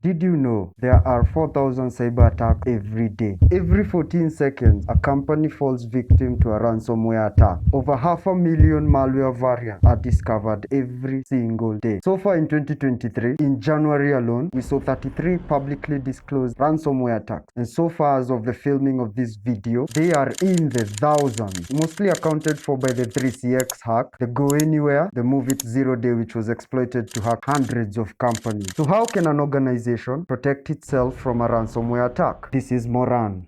Did you know there are 4,000 cyber attacks every day? Every 14 seconds, a company falls victim to a ransomware attack. Over 500,000 malware variants are discovered every single day. So far in 2023, in January alone, we saw 33 publicly disclosed ransomware attacks. And so far as of the filming of this video, they are in the thousands, mostly accounted for by the 3CX hack, the Go Anywhere, the Move It 0 Day, which was exploited to hack hundreds of companies. So how can an organization protect itself from a ransomware attack? This is Moran.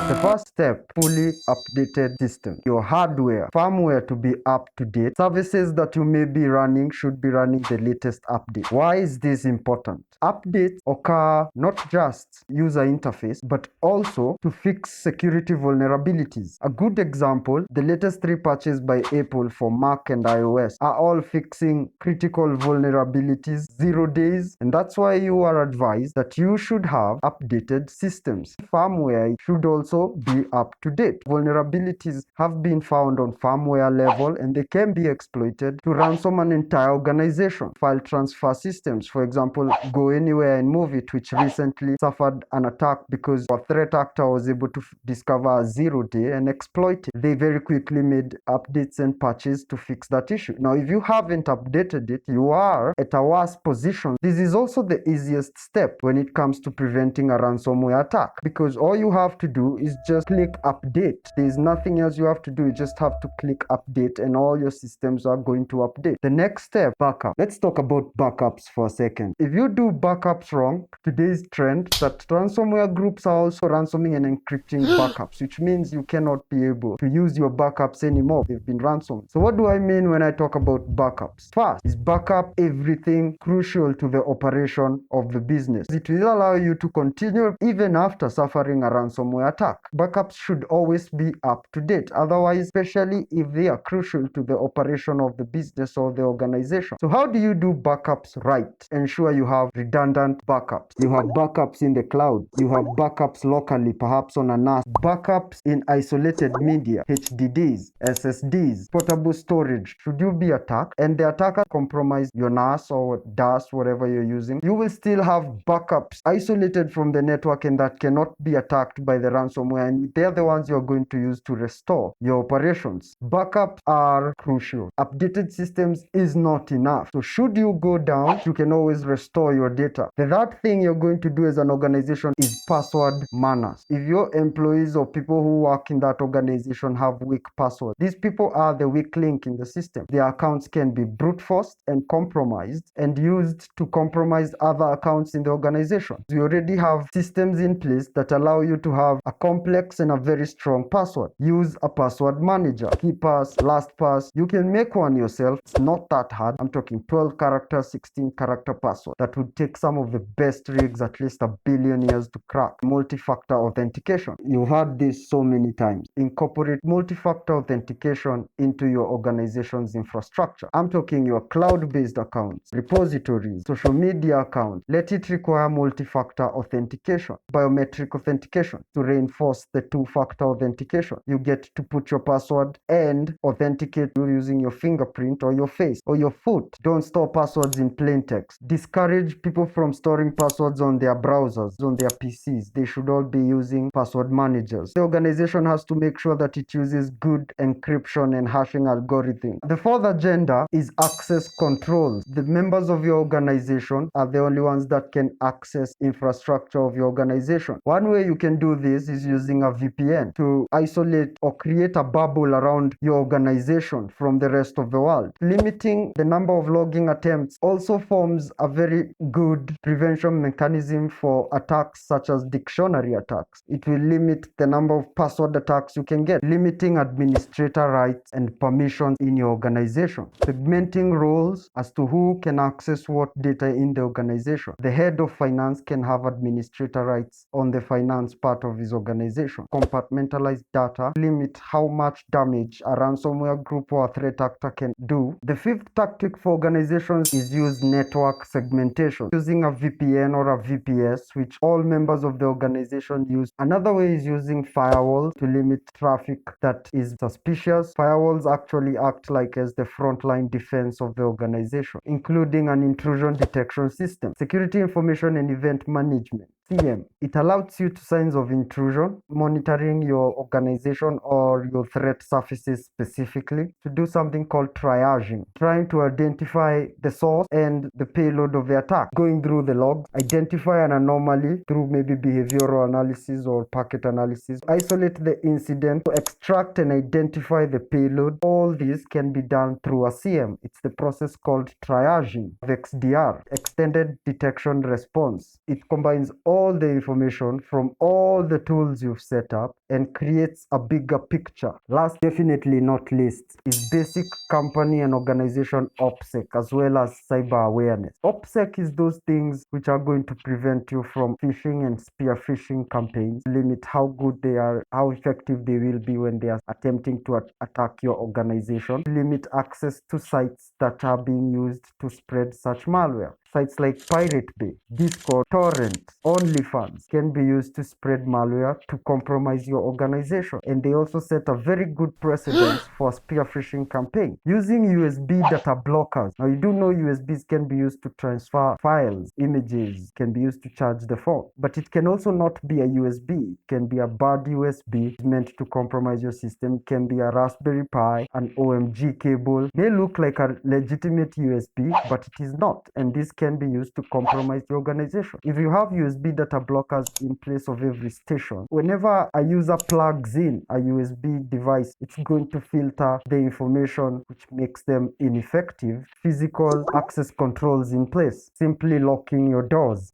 The first step, fully updated system. Your hardware, firmware to be up to date. Services that you may be running should be running the latest update. Why is this important? Updates occur not just user interface, but also to fix security vulnerabilities. A good example, the latest 3 patches by Apple for Mac and iOS are all fixing critical vulnerabilities 0 days, and that's why you are advised that you should have updated systems. Firmware should also be up to date. Vulnerabilities have been found on firmware level and they can be exploited to ransom an entire organization. File transfer systems, for example, Go Anywhere and Move It, which recently suffered an attack because a threat actor was able to discover a 0 day and exploit it. They very quickly made updates and patches to fix that issue. Now, if you haven't updated it, you are at a worse position. This is also the easiest step when it comes to preventing a ransomware attack, because all you have to do is just click update. There's nothing else you have to do. You just have to click update and all your systems are going to update. The next step, backup. Let's talk about backups for a second. If you do backups wrong, today's trend that ransomware groups are also ransoming and encrypting backups, which means you cannot be able to use your backups anymore. They've been ransomed. So what do I mean when I talk about backups? First is backup everything crucial to the operation of the business. It will allow you to continue even after suffering a ransomware attack. Backups should always be up to date. Otherwise, especially if they are crucial to the operation of the business or the organization. So how do you do backups right? Ensure you have redundant backups. You have backups in the cloud. You have backups locally, perhaps on a NAS. Backups in isolated media, HDDs, SSDs, portable storage. Should you be attacked and the attacker compromise your NAS or DAS, whatever you're using, you will still have backups isolated from the network and that cannot be attacked by the ransomware, and they're the ones you're going to use to restore your operations. Backups are crucial. Updated systems is not enough. So should you go down, you can always restore your data. The third thing you're going to do as an organization is password manners. If your employees or people who work in that organization have weak passwords, these people are the weak link in the system. Their accounts can be brute forced and compromised and used to compromise other accounts in the organization. You already have systems in place that allow you to have a complex and a very strong password. Use a password manager. KeePass, LastPass. You can make one yourself. It's not that hard. I'm talking 12 character, 16 character password. That would take some of the best rigs at least 1 billion years to crack. Multi-factor authentication. You've heard this so many times. Incorporate multi-factor authentication into your organization's infrastructure. I'm talking your cloud-based accounts, repositories, social media accounts. Let it require multi-factor authentication. Biometric authentication to reinforce the 2-factor authentication. You get to put your password and authenticate using your fingerprint or your face or your foot. Don't store passwords in plain text. Discourage people from storing passwords on their browsers, on their PCs. They should all be using password managers. The organization has to make sure that it uses good encryption and hashing algorithms. The fourth agenda is access controls. The members of your organization are the only ones that can access infrastructure of your organization. One way you can do this is using a VPN to isolate or create a bubble around your organization from the rest of the world. Limiting the number of logging attempts also forms a very good prevention mechanism for attacks such as dictionary attacks. It will limit the number of password attacks you can get. Limiting administrator rights and permissions in your organization. Segmenting roles as to who can access what data in the organization. The head of finance can have administrator rights on the finance part of his organization. organization. Compartmentalize data, limit how much damage a ransomware group or a threat actor can do. The fifth tactic for organizations is use network segmentation, using a VPN or a VPS, which all members of the organization use. Another way is using firewalls to limit traffic that is suspicious. Firewalls actually act like as the frontline defense of the organization, including an intrusion detection system, security information and event management. CM. It alerts you to signs of intrusion, monitoring your organization or your threat surfaces specifically, to do something called triaging, trying to identify the source and the payload of the attack, going through the logs, identify an anomaly through maybe behavioral analysis or packet analysis, isolate the incident, to extract and identify the payload. All this can be done through a CM. It's the process called triaging, XDR, extended detection response. It combines all the information from all the tools you've set up and creates a bigger picture. Last, definitely not least, is basic company and organization OPSEC, as well as cyber awareness. OPSEC is those things which are going to prevent you from phishing and spear phishing campaigns, limit how good they are, how effective they will be when they are attempting to attack your organization, limit access to sites that are being used to spread such malware. Sites like Pirate Bay, Discord, Torrent, OnlyFans can be used to spread malware to compromise your organization. And they also set a very good precedent for spear phishing campaign. Using USB data blockers. Now you do know USBs can be used to transfer files, images, can be used to charge the phone. But it can also not be a USB. It can be a bad USB meant to compromise your system. It can be a Raspberry Pi, an OMG cable. May look like a legitimate USB, but it is not. And this can be used to compromise the organization. If you have USB data blockers in place of every station, whenever a user plugs in a USB device, it's going to filter the information which makes them ineffective. Physical access controls in place, simply locking your doors.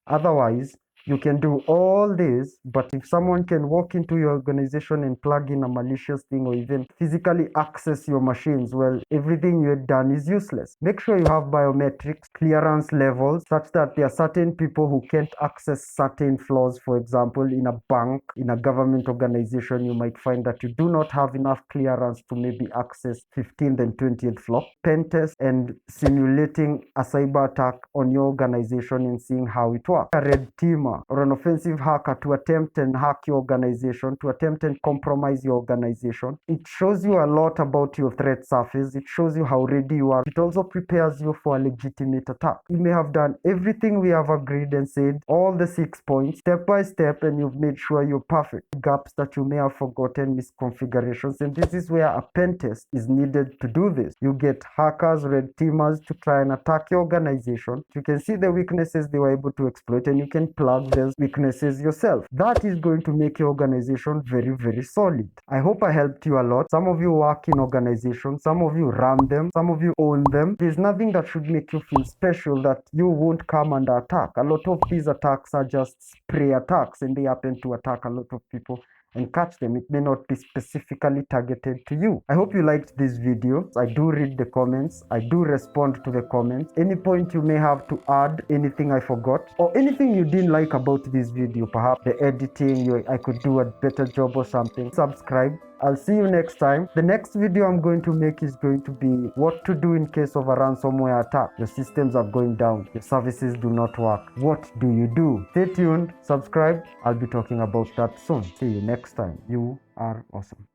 Otherwise, you can do all this, but if someone can walk into your organization and plug in a malicious thing or even physically access your machines, well, everything you had done is useless. Make sure you have biometrics, clearance levels, such that there are certain people who can't access certain floors. For example, in a bank, in a government organization, you might find that you do not have enough clearance to maybe access 15th and 20th floor. Pen test and simulating a cyber attack on your organization and seeing how it works. A red teamer or an offensive hacker to attempt and hack your organization, to attempt and compromise your organization. It shows you a lot about your threat surface. It shows you how ready you are. It also prepares you for a legitimate attack. You may have done everything we have agreed and said, all the 6 points, step by step, and you've made sure you're perfect. Gaps that you may have forgotten, misconfigurations, and this is where a pen test is needed to do this. You get hackers, red teamers to try and attack your organization. You can see the weaknesses they were able to exploit, and you can plug those weaknesses yourself. That is going to make your organization very, very solid. I hope I helped you a lot. Some of you work in organizations, some of you run them, some of you own them. There's nothing that should make you feel special that you won't come under attack. A lot of these attacks are just spray attacks, and they happen to attack a lot of people and catch them. It may not be specifically targeted to you. I hope you liked this video. I do read the comments. I do respond to the comments. Any point you may have to add, anything I forgot, or anything you didn't like about this video, perhaps the editing, I could do a better job or something, subscribe. I'll see you next time. The next video I'm going to make is going to be what to do in case of a ransomware attack. Your systems are going down. Your services do not work. What do you do? Stay tuned. Subscribe. I'll be talking about that soon. See you next time. You are awesome.